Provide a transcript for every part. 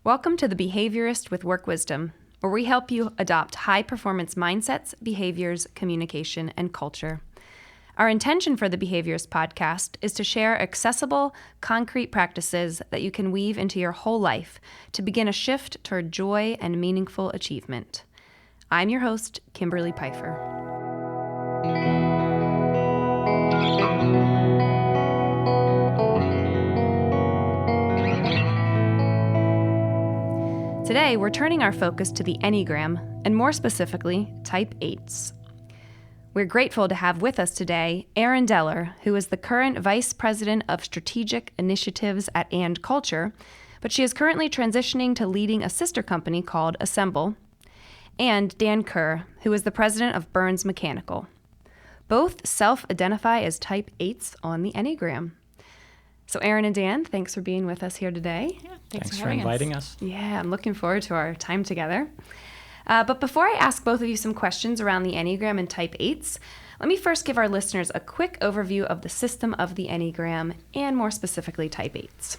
Welcome to the Behaviorist with Work Wisdom, where we help you adopt high-performance mindsets, behaviors, communication, and culture. Our intention for the Behaviorist podcast is to share accessible, concrete practices that you can weave into your whole life to begin a shift toward joy and meaningful achievement. I'm your host, Kimberlee Peifer. Today, we're turning our focus to the Enneagram, and more specifically, Type 8s. We're grateful to have with us today Erin, who is the current Vice President of Strategic Initiatives at andculture, but she is currently transitioning to leading a sister company called Assemble, and Dan Kerr, who is the President of Burns Mechanical. Both self-identify as Type 8s on the Enneagram. So Erin and Dan, thanks for being with us here today. Yeah, thanks for inviting us. Yeah, I'm looking forward to our time together. But before I ask both of you some questions around the Enneagram and Type 8s, let me first give our listeners a quick overview of the system of the Enneagram, and more specifically, Type 8s.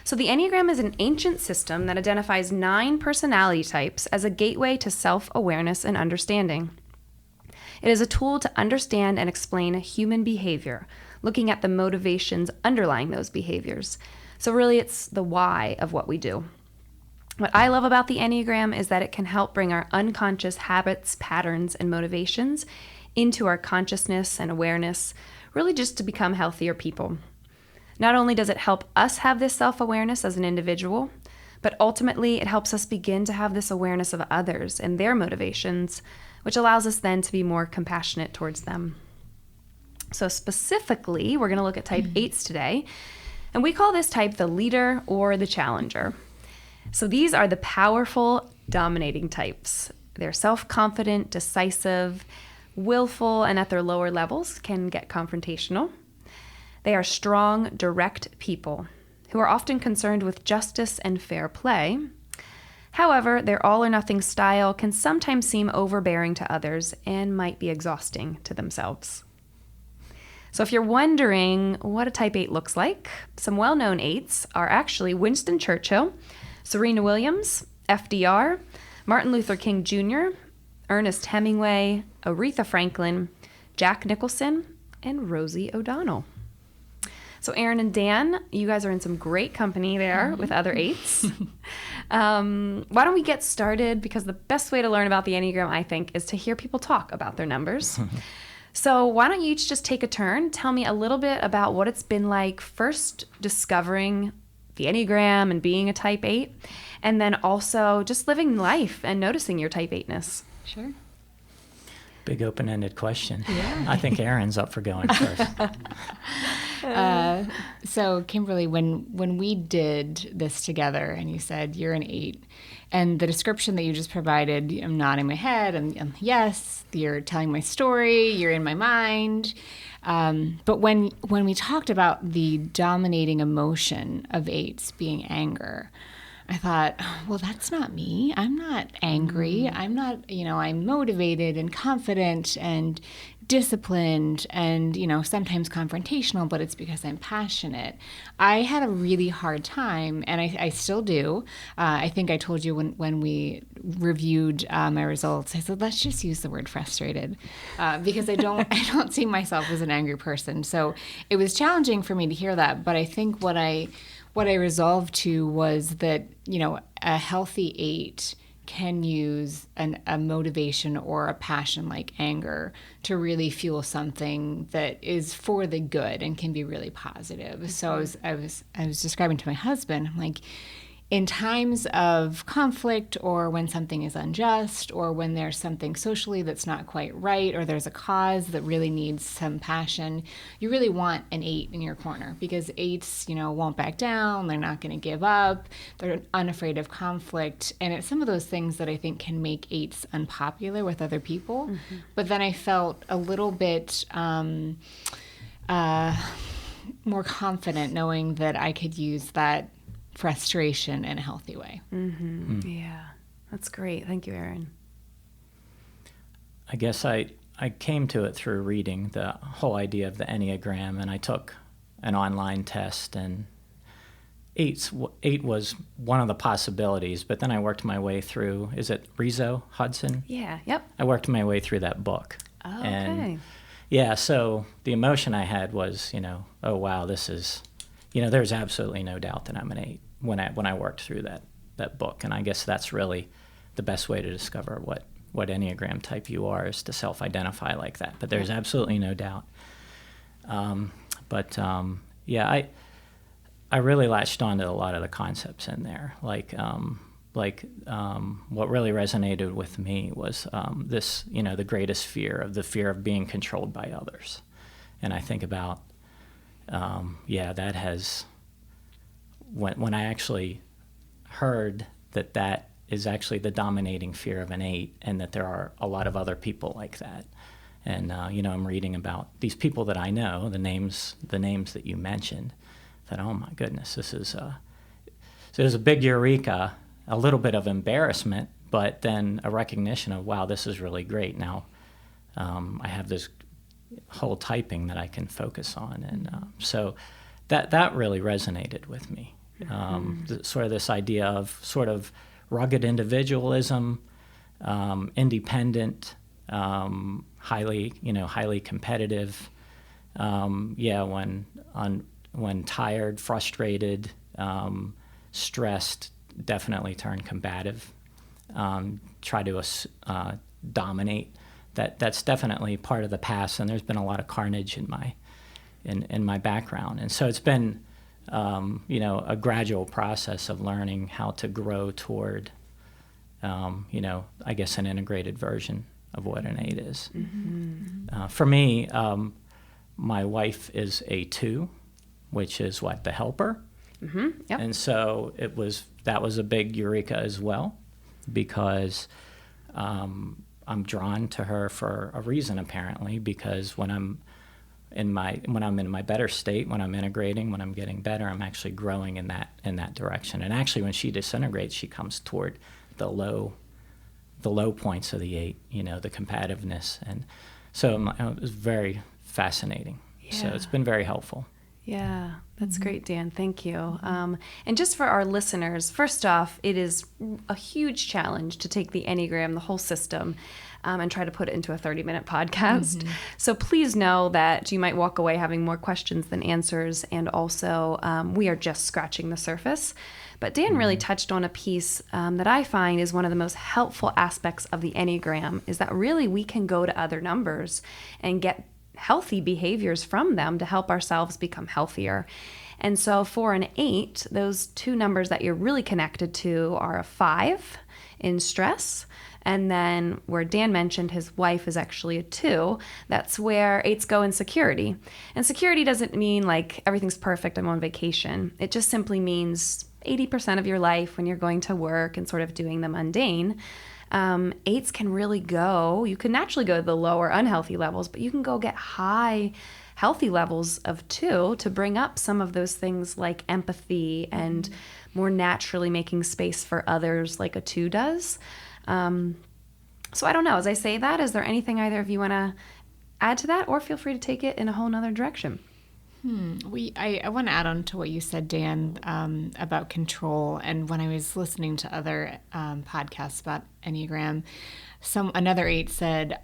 So the Enneagram is an ancient system that identifies 9 personality types as a gateway to self-awareness and understanding. It is a tool to understand and explain human behavior, looking at the motivations underlying those behaviors. So really, it's the why of what we do. What I love about the Enneagram is that it can help bring our unconscious habits, patterns, and motivations into our consciousness and awareness, really just to become healthier people. Not only does it help us have this self-awareness as an individual, but ultimately it helps us begin to have this awareness of others and their motivations, which allows us then to be more compassionate towards them. So specifically, we're going to look at Type 8s today, and we call this type the leader or the challenger. So these are the powerful, dominating types. They're self-confident, decisive, willful, and at their lower levels can get confrontational. They are strong, direct people who are often concerned with justice and fair play. However, their all-or-nothing style can sometimes seem overbearing to others and might be exhausting to themselves. So if you're wondering what a Type 8 looks like, some well-known 8s are actually Winston Churchill, Serena Williams, FDR, Martin Luther King Jr., Ernest Hemingway, Aretha Franklin, Jack Nicholson, and Rosie O'Donnell. So Erin and Dan, you guys are in some great company there with other 8s. Why don't we get started? Because the best way to learn about the Enneagram, I think, is to hear people talk about their numbers. So why don't you each just take a turn, tell me a little bit about what it's been like first discovering the Enneagram and being a Type 8, and then also just living life and noticing your Type 8-ness. Sure. Big open-ended question. Yeah. I think Erin's up for going first. So Kimberlee, when we did this together and you said you're an 8, and the description that you just provided, I'm nodding my head, and yes, you're telling my story, you're in my mind. But when we talked about the dominating emotion of 8s being anger, I thought, well, that's not me. I'm not angry. I'm not, I'm motivated and confident and disciplined and, sometimes confrontational, but it's because I'm passionate. I had a really hard time, and I still do. I think I told you when we reviewed my results, I said, let's just use the word frustrated because I don't see myself as an angry person. So it was challenging for me to hear that, but I think what I resolved to was that, a healthy 8 can use a motivation or a passion like anger to really fuel something that is for the good and can be really positive. Mm-hmm. So I was describing to my husband, I'm like, in times of conflict or when something is unjust or when there's something socially that's not quite right or there's a cause that really needs some passion, you really want an 8 in your corner because 8s, won't back down. They're not going to give up. They're unafraid of conflict. And it's some of those things that I think can make 8s unpopular with other people. Mm-hmm. But then I felt a little bit more confident knowing that I could use that frustration in a healthy way. Mm-hmm. Yeah, that's great. Thank you, Erin. I guess I came to it through reading the whole idea of the Enneagram, and I took an online test, and eight was one of the possibilities, but then I worked my way through, is it Rizzo Hudson? Yeah, yep. I worked my way through that book. Oh, And okay. yeah, so the emotion I had was, oh wow, this is, there's absolutely no doubt that I'm an 8 when I worked through that book. And I guess that's really the best way to discover what Enneagram type you are, is to self-identify like that. But there's absolutely no doubt. Yeah, I really latched onto a lot of the concepts in there. Like what really resonated with me was this, the greatest fear, the fear of being controlled by others. And I think about, that has, when I actually heard that is actually the dominating fear of an 8, and that there are a lot of other people like that. And, I'm reading about these people that I know, the names that you mentioned, that, oh my goodness, so there's a big eureka, a little bit of embarrassment, but then a recognition of, wow, this is really great. Now I have this whole typing that I can focus on. And so that really resonated with me. Sort of this idea of sort of rugged individualism, independent, highly competitive. When tired, frustrated, stressed, definitely turn combative. Try to dominate. That's definitely part of the past, and there's been a lot of carnage in my background, and so it's been a gradual process of learning how to grow toward I guess an integrated version of what an 8 is. Mm-hmm. For me, my wife is a 2, which is what, the helper. Mm-hmm. Yep. And so that was a big eureka as well, because I'm drawn to her for a reason, apparently, because when I'm in my better state, when I'm integrating, when I'm getting better, I'm actually growing in that direction. And actually, when she disintegrates, she comes toward the low points of the 8, the combativeness. And so it was very fascinating. Yeah. So it's been very helpful. Yeah, that's great, Dan. Thank you. And just for our listeners, first off, it is a huge challenge to take the Enneagram, the whole system, and try to put it into a 30-minute podcast. Mm-hmm. So please know that you might walk away having more questions than answers. And also, we are just scratching the surface. But Dan really touched on a piece that I find is one of the most helpful aspects of the Enneagram, is that really we can go to other numbers and get healthy behaviors from them to help ourselves become healthier. And so for an 8, those 2 numbers that you're really connected to are a 5 in stress, and then where Dan mentioned his wife is actually a 2, that's where 8s go in security. And security doesn't mean like everything's perfect, I'm on vacation. It just simply means 80% of your life when you're going to work and sort of doing the mundane. 8s can really go, you can naturally go to the lower unhealthy levels, but you can go get high healthy levels of 2 to bring up some of those things like empathy and more naturally making space for others like a 2 does. So I don't know, as I say that, is there anything either of you want to add to that, or feel free to take it in a whole nother direction? I want to add on to what you said, Dan, about control. And when I was listening to other podcasts about Enneagram, another 8 said,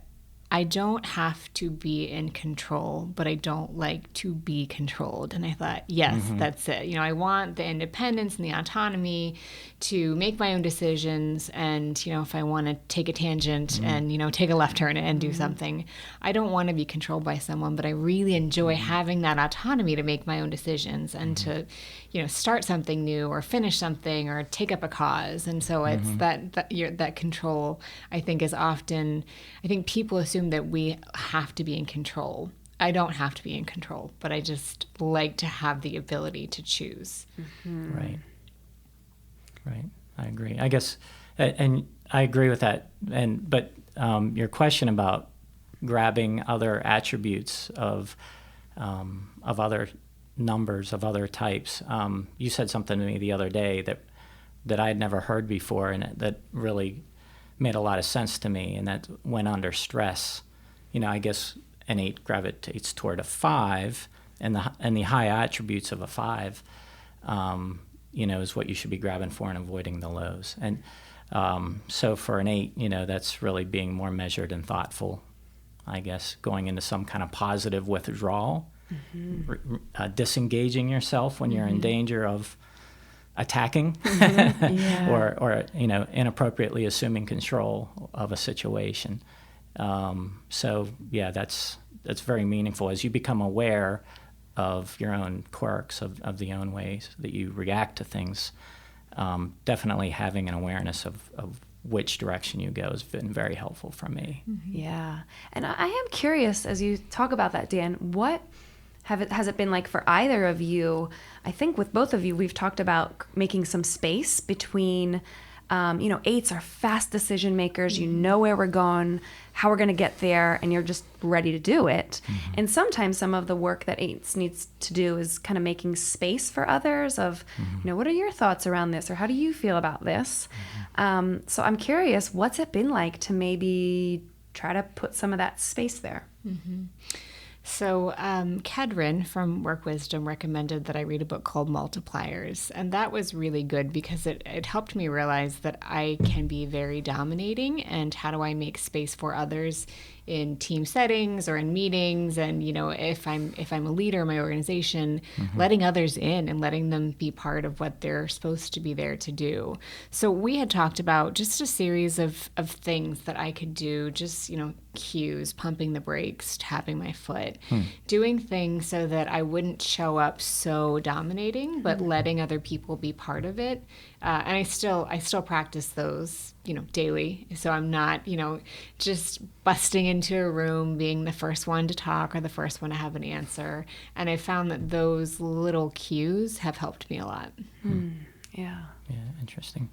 I don't have to be in control, but I don't like to be controlled. And I thought, yes, that's it. I want the independence and the autonomy to make my own decisions. And, if I want to take a tangent and, take a left turn and do something, I don't want to be controlled by someone, but I really enjoy having that autonomy to make my own decisions and to, start something new or finish something or take up a cause. And so it's that control, I think, is often, I think people assume that we have to be in control. I don't have to be in control, but I just like to have the ability to choose. Mm-hmm. Right. I agree. I guess, and I agree with that. But your question about grabbing other attributes of other numbers, of other types, you said something to me the other day that I had never heard before, and that really made a lot of sense to me. And that when under stress, I guess an 8 gravitates toward a 5, and the high attributes of a 5 is what you should be grabbing for and avoiding the lows. And so for an 8, that's really being more measured and thoughtful, I guess, going into some kind of positive withdrawal, disengaging yourself when you're in danger of attacking or inappropriately assuming control of a situation. So yeah, that's very meaningful as you become aware of your own quirks, of the own ways that you react to things. Definitely having an awareness of which direction you go has been very helpful for me. Yeah. And I am curious, as you talk about that, Dan, what has it been like for either of you? I think with both of you, we've talked about making some space between, 8s are fast decision makers. You know where we're going, how we're going to get there, and you're just ready to do it. And sometimes some of the work that 8s needs to do is kind of making space for others of, what are your thoughts around this, or how do you feel about this? So I'm curious, what's it been like to maybe try to put some of that space there? So Kedrin from Work Wisdom recommended that I read a book called Multipliers, and that was really good because it helped me realize that I can be very dominating, and how do I make space for others in team settings or in meetings, and if I'm a leader in my organization, letting others in and letting them be part of what they're supposed to be there to do. So we had talked about just a series of things that I could do, just cues, pumping the brakes, tapping my foot, doing things so that I wouldn't show up so dominating, but letting other people be part of it. And I still practice those, daily. So I'm not, just busting into a room, being the first one to talk or the first one to have an answer. And I found that those little cues have helped me a lot. Yeah. Yeah, interesting.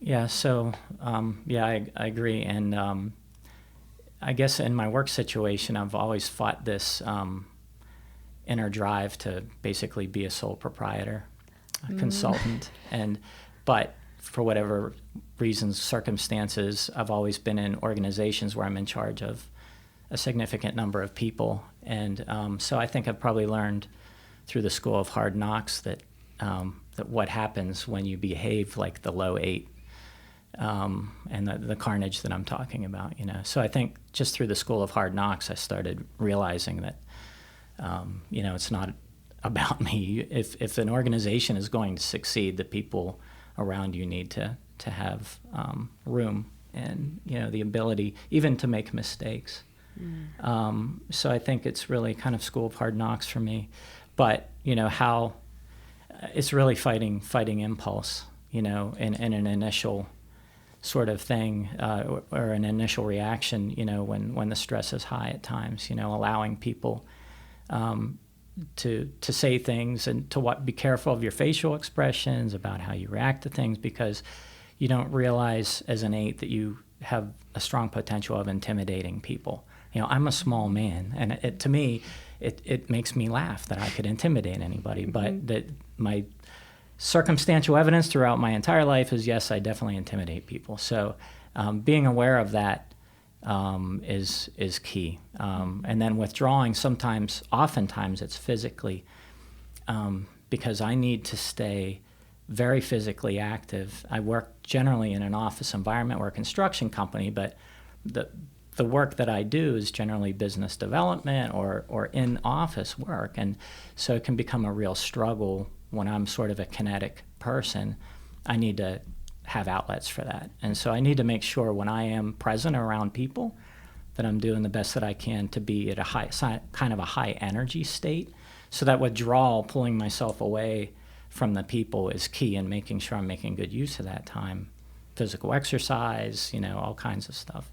Yeah, so, I agree. And I guess in my work situation, I've always fought this inner drive to basically be a sole proprietor, a consultant. But for whatever reasons, circumstances, I've always been in organizations where I'm in charge of a significant number of people. And so I think I've probably learned through the school of hard knocks that what happens when you behave like the low 8 and the carnage that I'm talking about, So I think just through the school of hard knocks, I started realizing that, it's not about me. If an organization is going to succeed, the people around you need to have room and, the ability even to make mistakes. So I think it's really kind of school of hard knocks for me. But, how it's really fighting impulse, in an initial sort of thing or an initial reaction, when the stress is high at times, allowing people to say things and to be careful of your facial expressions, about how you react to things, because you don't realize as an 8 that you have a strong potential of intimidating people. I'm a small man, and to me, it makes me laugh that I could intimidate anybody, but that my circumstantial evidence throughout my entire life is, yes, I definitely intimidate people. So being aware of that is key. And then withdrawing, oftentimes it's physically, because I need to stay very physically active. I work generally in an office environment or a construction company, but the work that I do is generally business development or in-office work. And so it can become a real struggle when I'm sort of a kinetic person. I need to have outlets for that. And so I need to make sure when I am present around people that I'm doing the best that I can to be at a high energy state. So that withdrawal, pulling myself away from the people, is key in making sure I'm making good use of that time. Physical exercise, all kinds of stuff.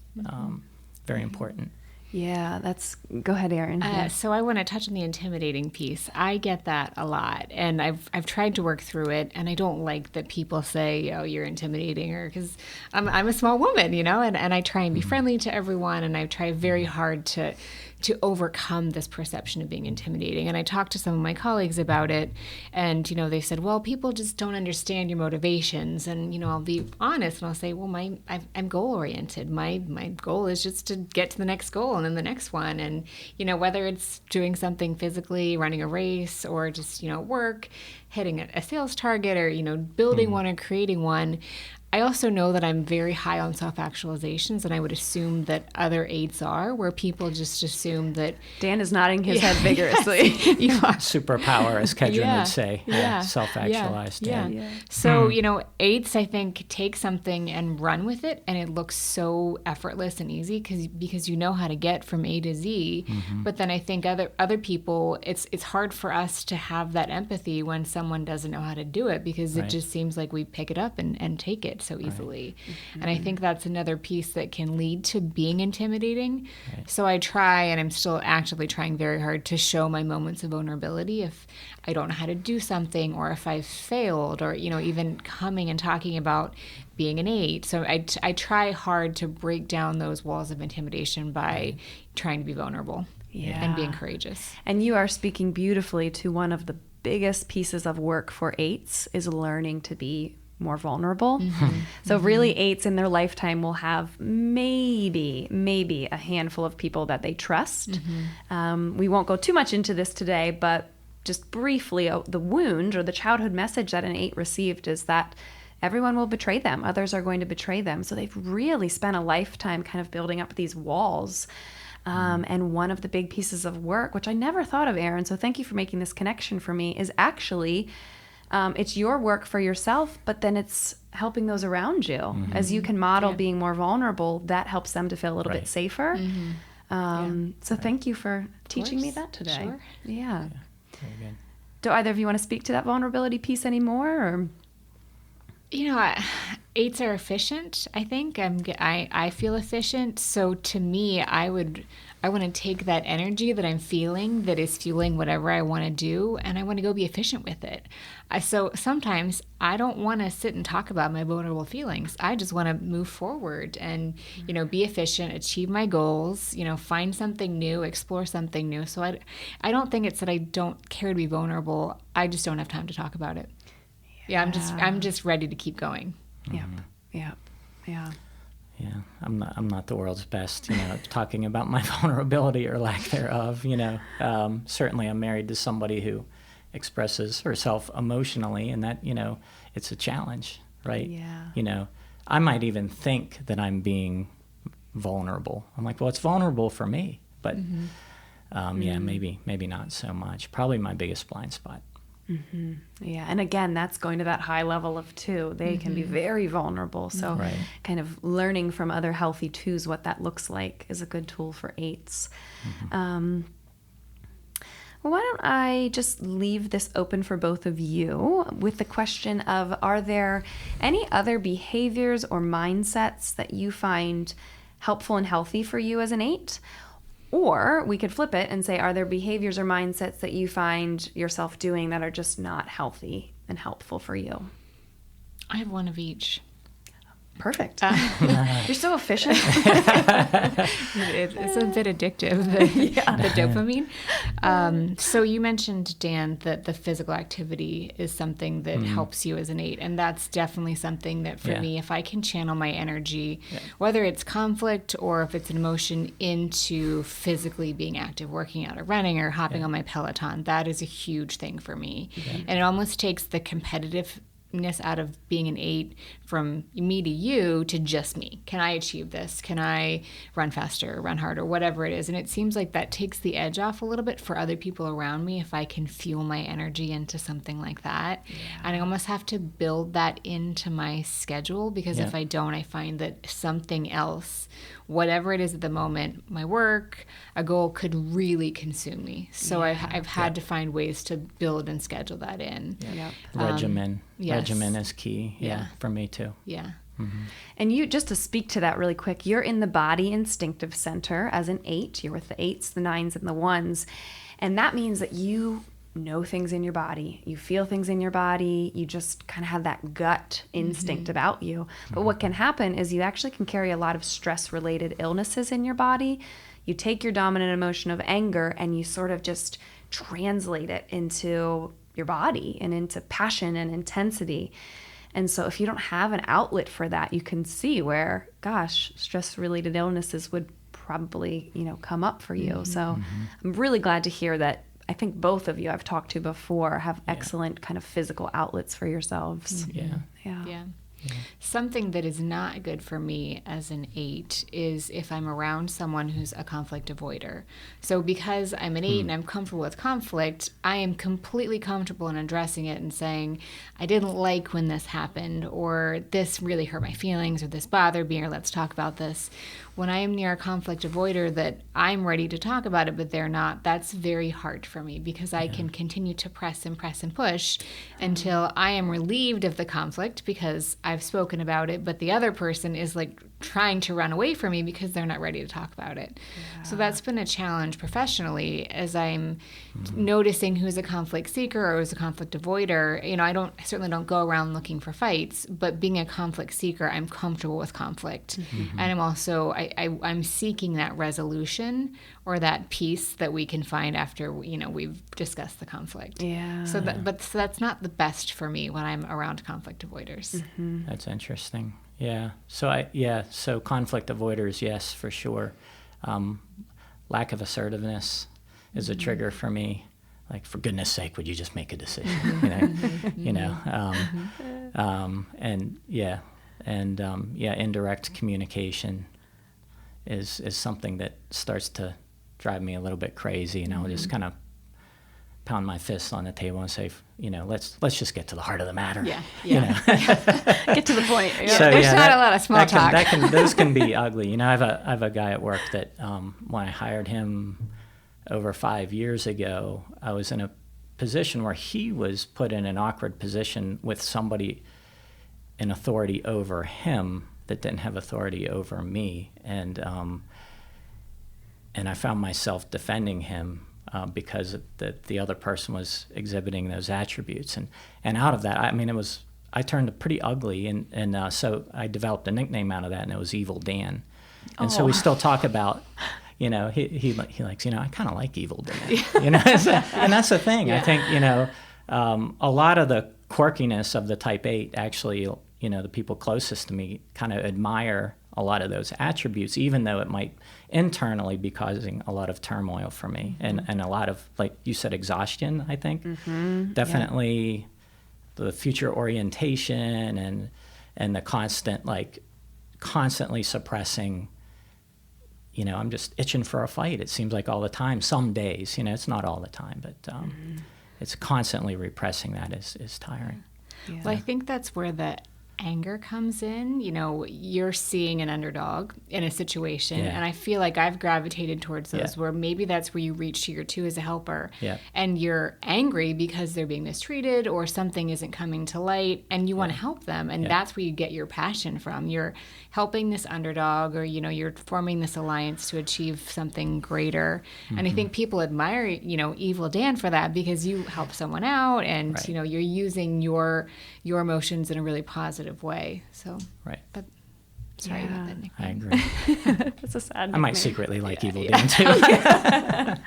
Very important. Yeah, go ahead, Erin. So I want to touch on the intimidating piece. I get that a lot, and I've tried to work through it, and I don't like that people say, "Oh, you're intimidating," or because I'm a small woman, and I try and be friendly to everyone, and I try very hard to overcome this perception of being intimidating. And I talked to some of my colleagues about it, and they said, well, people just don't understand your motivations. And I'll be honest and I'll say, well, I'm goal oriented. My goal is just to get to the next goal and then the next one. And whether it's doing something physically, running a race, or just work, hitting a sales target or, building one or creating one. I also know that I'm very high on self-actualizations, and I would assume that other 8s are, where people just assume that... Dan is nodding his head vigorously. Yes, you are. Superpower, as Kedron would say. Self-actualized. Yeah. So, 8s, I think, take something and run with it, and it looks so effortless and easy because you know how to get from A to Z. But then I think other people, it's hard for us to have that empathy when someone doesn't know how to do it, because it just seems like we pick it up and take it so easily. And I think that's another piece that can lead to being intimidating. So I try, and I'm still actively trying very hard to show my moments of vulnerability if I don't know how to do something, or if I've failed, or even coming and talking about being an 8. So I try hard to break down those walls of intimidation by trying to be vulnerable and being courageous. And you are speaking beautifully to one of the biggest pieces of work for 8s is learning to be more vulnerable. So really 8s in their lifetime will have maybe a handful of people that they trust. We won't go too much into this today, but just briefly, the wound or the childhood message that an 8 received is that everyone will betray them. Others are going to betray them. So they've really spent a lifetime kind of building up these walls. And one of the big pieces of work, which I never thought of, Erin, so thank you for making this connection for me, is actually it's your work for yourself, but then it's helping those around you. As you can model being more vulnerable, that helps them to feel a little bit safer. So thank you for teaching me that today. Sure. Yeah. Very good. Do either of you want to speak to that vulnerability piece anymore? Or? 8s are efficient, I think. I feel efficient. So to me, I want to take that energy that I'm feeling that is fueling whatever I want to do, and I want to go be efficient with it. So sometimes I don't want to sit and talk about my vulnerable feelings. I just want to move forward and, be efficient, achieve my goals, find something new, explore something new. So I don't think it's that I don't care to be vulnerable. I just don't have time to talk about it. Yeah, I'm just ready to keep going. Yeah. Yeah, I'm not the world's best, talking about my vulnerability or lack thereof. Certainly I'm married to somebody who expresses herself emotionally, and that it's a challenge, right? Yeah. I might even think that I'm being vulnerable. I'm like, well, it's vulnerable for me, but maybe not so much. Probably my biggest blind spot. Yeah, and again, that's going to that high level of 2. They can be very vulnerable. So kind of learning from other healthy 2s what that looks like is a good tool for 8s. Well, why don't I just leave this open for both of you with the question of, are there any other behaviors or mindsets that you find helpful and healthy for you as an 8? Or we could flip it and say, are there behaviors or mindsets that you find yourself doing that are just not healthy and helpful for you? I have one of each. Perfect. You're so efficient. It's a bit addictive, the dopamine. So you mentioned, Dan, that the physical activity is something that helps you as an 8. And that's definitely something that for me, if I can channel my energy, whether it's conflict or if it's an emotion, into physically being active, working out or running or hopping on my Peloton, that is a huge thing for me. And it almost takes the competitive out of being an 8 from me to you to just me. Can I achieve this? Can I run faster, run harder, whatever it is? And it seems like that takes the edge off a little bit for other people around me if I can fuel my energy into something like that. And I almost have to build that into my schedule, because if I don't, I find that something else, whatever it is at the moment, my work, a goal, could really consume me. So I've had to find ways to build and schedule that in. Regimen. Regimen is key. For me too. And you, just to speak to that really quick, you're in the body instinctive center as an 8. You're with the 8s, the 9s, and the 1s. And that means that you know things in your body. You feel things in your body. You just kind of have that gut instinct about you. But what can happen is you actually can carry a lot of stress-related illnesses in your body. You take your dominant emotion of anger and you sort of just translate it into your body and into passion and intensity. And so if you don't have an outlet for that, you can see where, gosh, stress-related illnesses would probably, come up for you. So I'm really glad to hear that I think both of you I've talked to before have excellent kind of physical outlets for yourselves. Yeah. Yeah. Something that is not good for me as an 8 is if I'm around someone who's a conflict avoider. So because I'm an 8 and I'm comfortable with conflict, I am completely comfortable in addressing it and saying, I didn't like when this happened, or this really hurt my feelings, or this bothered me, or let's talk about this. When I am near a conflict avoider that I'm ready to talk about it, but they're not, that's very hard for me because I can continue to press and press and push until I am relieved of the conflict because I've spoken about it, but the other person is like trying to run away from me because they're not ready to talk about it. So that's been a challenge professionally as I'm noticing who's a conflict seeker or who's a conflict avoider. You know, I certainly don't go around looking for fights, but being a conflict seeker, I'm comfortable with conflict. And I'm also, I'm seeking that resolution or that peace that we can find after, we've discussed the conflict. Yeah. So that's not the best for me when I'm around conflict avoiders. That's interesting. Yeah. So conflict avoiders, yes, for sure. Lack of assertiveness is a trigger for me. Like, for goodness sake, would you just make a decision? Indirect communication is something that starts to drive me a little bit crazy, and I'll just kind of pound my fists on the table and say, let's just get to the heart of the matter. Yeah. Get to the point. Yeah. So, there's not a lot of small talk. Those can be ugly. I have a guy at work that when I hired him over 5 years ago, I was in a position where he was put in an awkward position with somebody in authority over him that didn't have authority over me, and I found myself defending him because the other person was exhibiting those attributes, and out of that, I turned pretty ugly, and so I developed a nickname out of that, and it was Evil Dan, and so we still talk about. He likes, I kind of like Evil Dan, and that's the thing. I think, a lot of the quirkiness of the type 8, actually, the people closest to me kind of admire a lot of those attributes, even though it might internally be causing a lot of turmoil for me, and a lot of, like you said, exhaustion, I think. Definitely the future orientation and the constantly suppressing. I'm just itching for a fight, it seems like all the time. Some days, it's not all the time, but it's constantly repressing that is tiring. Yeah. Well, I think that's where the anger comes in. You're seeing an underdog in a situation, and I feel like I've gravitated towards those where maybe that's where you reach to your 2 as a helper, and you're angry because they're being mistreated or something isn't coming to light, and you want to help them, and that's where you get your passion from. You're helping this underdog, or you're forming this alliance to achieve something greater. And I think people admire Evil Dan for that, because you help someone out, and you're using your emotions in a really positive way. So but sorry about that nickname. I agree. That's a sad nickname. I might secretly like Evil Dan too. It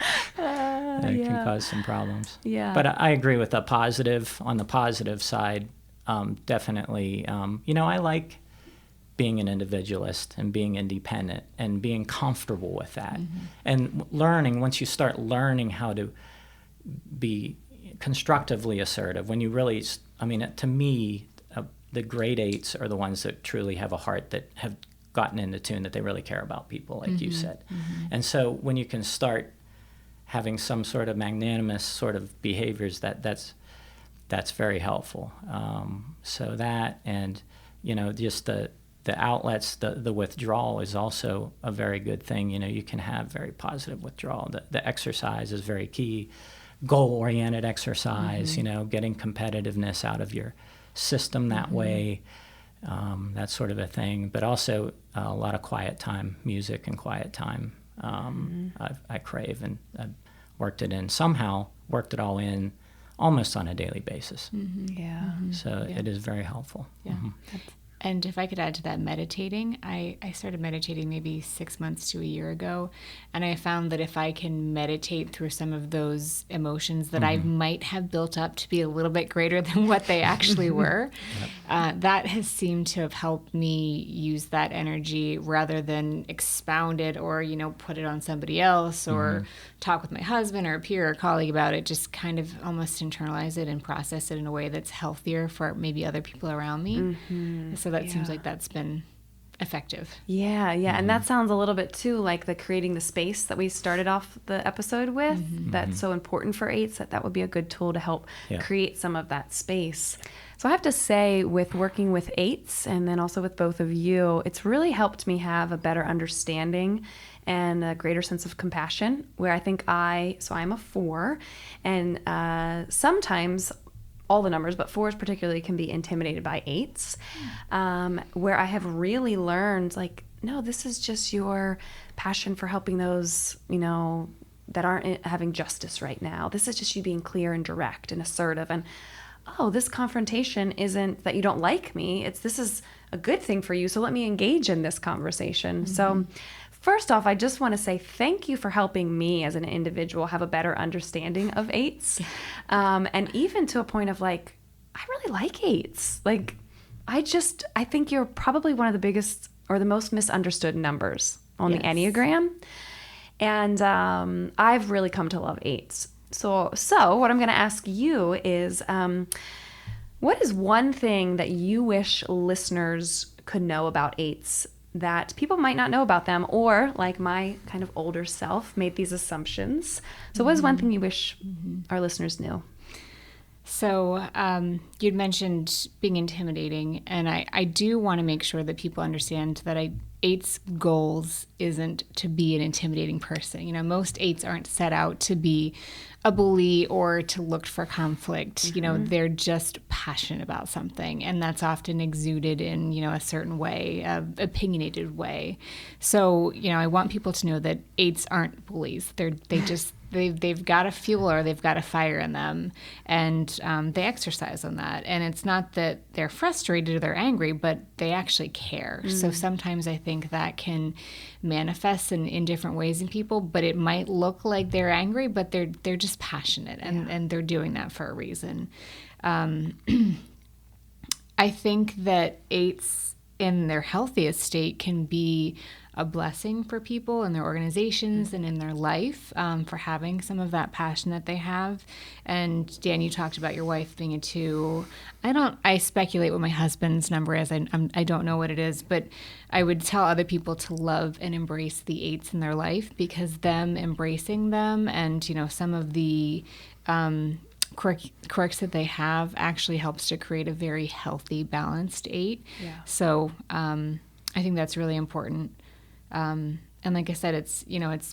can cause some problems. Yeah. But I agree with the positive. On the positive side, definitely, I like being an individualist and being independent and being comfortable with that. And once you start learning how to be constructively assertive, when you really, to me, the grade 8s are the ones that truly have a heart, that have gotten into tune, that they really care about people, like you said. And so when you can start having some sort of magnanimous sort of behaviors, that's very helpful. So that, and just the outlets, the withdrawal is also a very good thing. You can have very positive withdrawal. The exercise is very key. Goal-oriented exercise, getting competitiveness out of your system that way, that sort of a thing. But also a lot of quiet time, music and quiet time. I crave, and I've worked it all in almost on a daily basis. Yeah. So it is very helpful. Yeah. And if I could add to that, meditating, I started meditating maybe 6 months to a year ago. And I found that if I can meditate through some of those emotions that I might have built up to be a little bit greater than what they actually were, that has seemed to have helped me use that energy rather than expound it or, put it on somebody else or talk with my husband or a peer or colleague about it. Just kind of almost internalize it and process it in a way that's healthier for maybe other people around me. So that seems like that's been effective. Yeah. And that sounds a little bit too like the creating the space that we started off the episode with. That's so important for eights, that would be a good tool to help create some of that space. So I have to say, with working with eights and then also with both of you, it's really helped me have a better understanding and a greater sense of compassion, where I think I'm a 4, and sometimes all the numbers, but 4s particularly, can be intimidated by 8s, where I have really learned, no, this is just your passion for helping those, that aren't having justice right now. This is just you being clear and direct and assertive. And, this confrontation isn't that you don't like me. This is a good thing for you, so let me engage in this conversation. So first off, I just want to say thank you for helping me as an individual have a better understanding of 8s. And even to a point of I really like 8s. I think you're probably one of the biggest or the most misunderstood numbers on the Enneagram. And I've really come to love 8s. So what I'm going to ask you is, what is one thing that you wish listeners could know about 8s that people might not know about them, or like my kind of older self made these assumptions? So what is one thing you wish our listeners knew? So you'd mentioned being intimidating, and I do want to make sure that people understand that 8's goals isn't to be an intimidating person. Most 8s aren't set out to be a bully or to look for conflict. They're just passionate about something, and that's often exuded in, a certain way, opinionated way. So, I want people to know that 8s aren't bullies. They've got a fuel, or they've got a fire in them, and they exercise on that. And it's not that they're frustrated or they're angry, but they actually care. So sometimes I think that can manifest in different ways in people, but it might look like they're angry, but they're just passionate, and they're doing that for a reason. I think that 8s in their healthiest state can be a blessing for people in their organizations and in their life, for having some of that passion that they have. And Dan, you talked about your wife being a 2. I speculate what my husband's number is. I don't know what it is, but I would tell other people to love and embrace the 8s in their life, because them embracing them and, some of the quirks that they have actually helps to create a very healthy, balanced 8. Yeah. So I think that's really important. And like I said, it's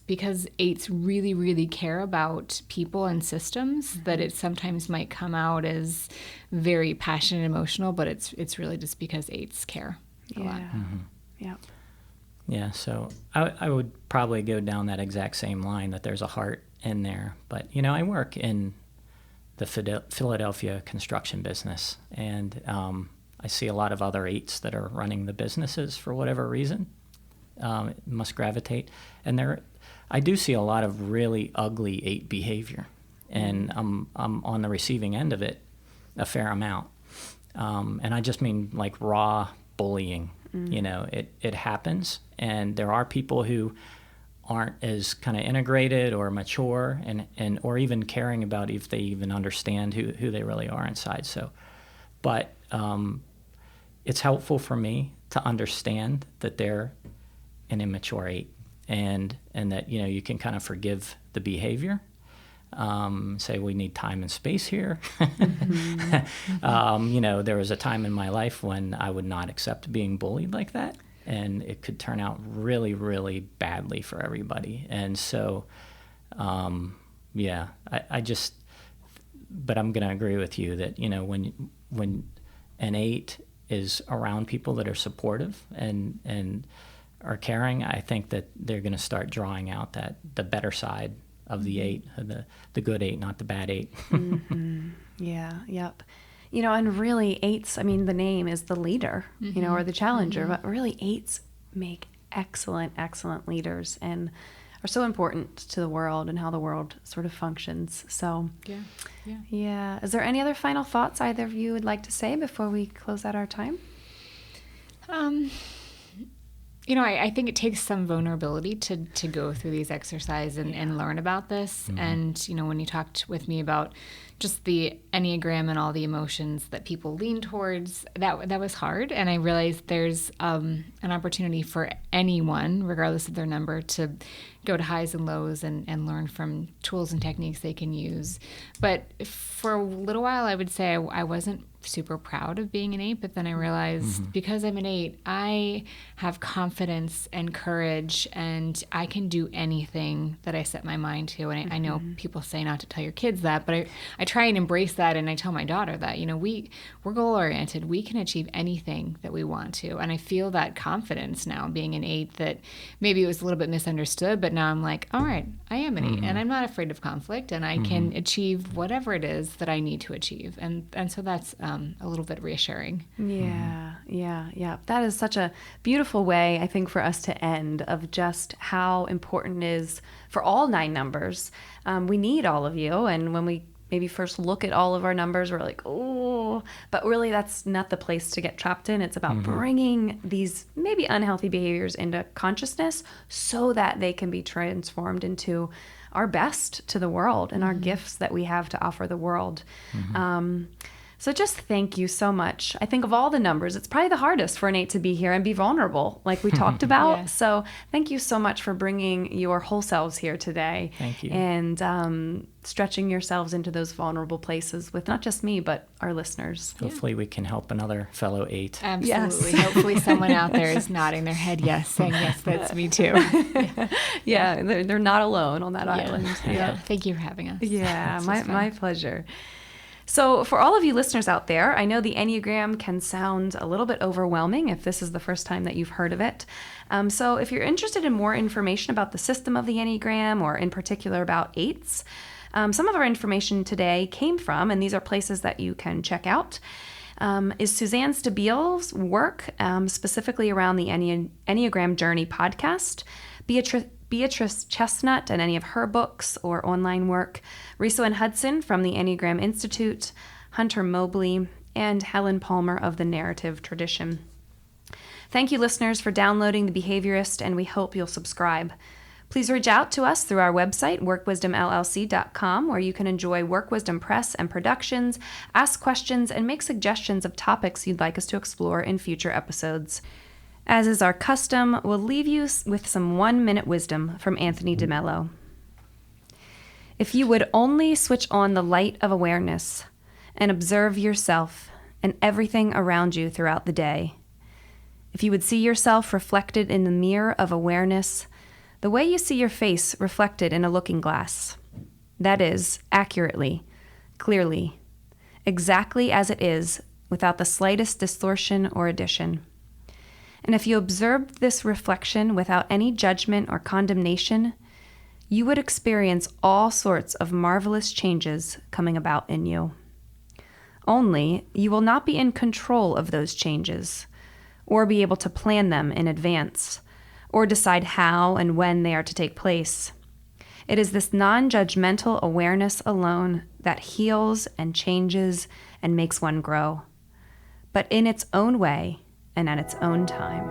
because 8s really, really care about people and systems that it sometimes might come out as very passionate and emotional, but it's really just because 8s care a lot. Yeah. Yeah, so I would probably go down that exact same line, that there's a heart in there. But, I work in the Philadelphia construction business, and I see a lot of other 8s that are running the businesses for whatever reason. Must gravitate. And I do see a lot of really ugly 8 behavior, and I'm on the receiving end of it a fair amount. And I just mean like raw bullying. It happens, and there are people who aren't as kind of integrated or mature and or even caring about if they even understand who they really are inside. So, but it's helpful for me to understand that they're an immature 8, and that you can kind of forgive the behavior, say we need time and space here. There was a time in my life when I would not accept being bullied like that, and it could turn out really, really badly for everybody. And so I just, but I'm going to agree with you that when an 8 is around people that are supportive and are caring, I think that they're going to start drawing out the better side of the 8, the good 8, not the bad 8. Yeah, yep. And really eights, I mean, the name is the leader, or the challenger, but really eights make excellent, excellent leaders and are so important to the world and how the world sort of functions. So, yeah. Is there any other final thoughts either of you would like to say before we close out our time? I think it takes some vulnerability to go through these exercises and learn about this. And, when you talked with me about just the Enneagram and all the emotions that people lean towards, that was hard. And I realized there's an opportunity for anyone, regardless of their number, to go to highs and lows and learn from tools and techniques they can use. But for a little while, I would say I wasn't super proud of being an 8, but then I realized because I'm an 8, I have confidence and courage, and I can do anything that I set my mind to. And I know people say not to tell your kids that, but I try and embrace that, and I tell my daughter that, we're goal-oriented. We can achieve anything that we want to. And I feel that confidence now, being an 8, that maybe it was a little bit misunderstood, but now I'm like, all right, I am an 8, and I'm not afraid of conflict, and I can achieve whatever it is that I need to achieve. And so that's a little bit reassuring. Yeah. That is such a beautiful way, I think, for us to end, of just how important it is for all 9 numbers. We need all of you. And when we maybe first look at all of our numbers, we're like, oh, but really that's not the place to get trapped in. It's about bringing these maybe unhealthy behaviors into consciousness so that they can be transformed into our best to the world and our gifts that we have to offer the world. So just thank you so much. I think of all the numbers, it's probably the hardest for an 8 to be here and be vulnerable, like we talked about. Yes. So thank you so much for bringing your whole selves here today. Thank you. And stretching yourselves into those vulnerable places with not just me, but our listeners. Hopefully we can help another fellow 8. Absolutely. Yes. Hopefully someone out there is nodding their head yes, saying, yes, that's me too. They're not alone on that island. Yeah. Thank you for having us. Yeah, my pleasure. So for all of you listeners out there, I know the Enneagram can sound a little bit overwhelming if this is the first time that you've heard of it. So if you're interested in more information about the system of the Enneagram, or in particular about 8s, some of our information today came from, and these are places that you can check out, is Suzanne Stabile's work, specifically around the Enneagram Journey podcast, Beatrice Chestnut and any of her books or online work, Riso and Hudson from the Enneagram Institute, Hunter Mobley, and Helen Palmer of the Narrative Tradition. Thank you, listeners, for downloading The Behaviorist, and we hope you'll subscribe. Please reach out to us through our website, workwisdomllc.com, where you can enjoy Work Wisdom Press and productions, ask questions, and make suggestions of topics you'd like us to explore in future episodes. As is our custom, we'll leave you with some 1-minute wisdom from Anthony DeMello. If you would only switch on the light of awareness and observe yourself and everything around you throughout the day, if you would see yourself reflected in the mirror of awareness, the way you see your face reflected in a looking glass, that is, accurately, clearly, exactly as it is, without the slightest distortion or addition. And if you observed this reflection without any judgment or condemnation, you would experience all sorts of marvelous changes coming about in you. Only you will not be in control of those changes, or be able to plan them in advance, or decide how and when they are to take place. It is this non-judgmental awareness alone that heals and changes and makes one grow, but in its own way and at its own time.